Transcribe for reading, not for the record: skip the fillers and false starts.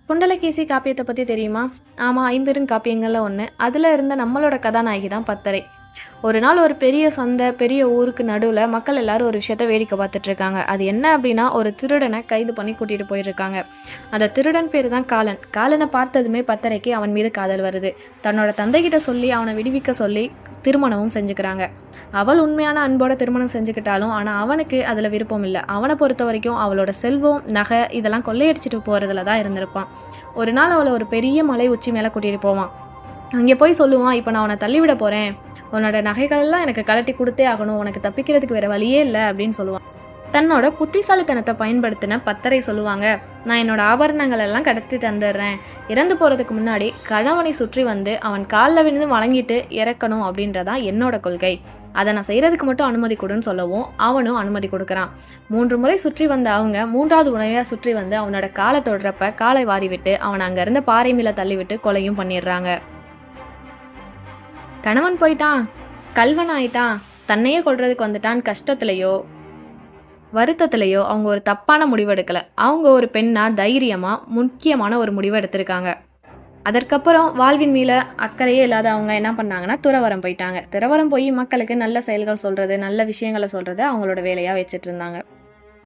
குண்டலகேசி காப்பியத்தை பற்றி தெரியுமா? ஆமாம், ஐம்பெருங்காப்பியங்களில் ஒன்று. அதில் இருந்த நம்மளோட கதாநாயகி தான் பத்தரை. ஒரு நாள் ஒரு பெரிய சந்தை, பெரிய ஊருக்கு நடுவில் மக்கள் எல்லாரும் ஒரு விஷயத்த வேடிக்கை பார்த்துட்டு இருக்காங்க. அது என்ன அப்படின்னா, ஒரு திருடனை கைது பண்ணி கூட்டிகிட்டு போயிருக்காங்க. அந்த திருடன் பேர் தான் காலன். காலனை பார்த்ததுமே பத்தரைக்கு அவன் மீது காதல் வருது. தன்னோட தந்தைகிட்ட சொல்லி அவனை விடுவிக்க சொல்லி திருமணமும் செஞ்சுக்கிறாங்க. அவள் உண்மையான அன்போட திருமணம் செஞ்சுக்கிட்டாலும் ஆனால் அவனுக்கு அதில் விருப்பம் இல்லை. அவனை பொறுத்த வரைக்கும் அவளோட செல்வம், நகை இதெல்லாம் கொள்ளையடிச்சிட்டு போகிறதுல தான் இருந்திருப்பான். ஒரு நாள் அவளை ஒரு பெரிய மலை உச்சி மேலே கூட்டிகிட்டு போவான். அங்கே போய் சொல்லுவான், இப்போ நான் அவனை தள்ளிவிட போகிறேன், உன்னோட நகைகள்லாம் எனக்கு கலட்டி கொடுத்தே ஆகணும், உனக்கு தப்பிக்கிறதுக்கு வேறு வழியே இல்லை அப்படின்னு சொல்லுவான். தன்னோட புத்திசாலித்தனத்தை பயன்படுத்தின பத்தரை சொல்லுவாங்க, நான் என்னோட ஆபரணங்கள் எல்லாம் கடத்தி தந்துடுறேன், இறந்து போகிறதுக்கு முன்னாடி கணவனை சுற்றி வந்து அவன் காலில் விழுந்து வழங்கிட்டு இறக்கணும் அப்படின்றதான் என்னோட கொள்கை, அதை நான் செய்கிறதுக்கு மட்டும் அனுமதி கொடுன்னு சொல்லவும் அவனும் அனுமதி கொடுக்குறான். 3 முறை சுற்றி வந்த அவங்க 3வது முறையாக சுற்றி வந்து அவனோட காலை தொடுறப்ப காலை வாரி விட்டு அவனை அங்கே இருந்த பாறை மேலே தள்ளிவிட்டு கொலையும் பண்ணிடுறாங்க. கணவன் போயிட்டான், கல்வன் ஆயிட்டான், தன்னையே கொல்றதுக்கு வந்துட்டான் கஷ்டத்துலையோ வருத்தத்திலையோ அவங்க ஒரு தப்பான முடிவு எடுக்கலை. அவங்க ஒரு பெண்ணா தைரியமாக முக்கியமான ஒரு முடிவு எடுத்திருக்காங்க. அதற்கப்புறம் வாழ்வின் மேலே அக்கறையே இல்லாத அவங்க என்ன பண்ணாங்கன்னா துறவரம் போயிட்டாங்க. துறவரம் போய் மக்களுக்கு நல்ல செயல்கள் சொல்கிறது, நல்ல விஷயங்களை சொல்கிறது அவங்களோட வேலையாக வச்சுட்டு இருந்தாங்க.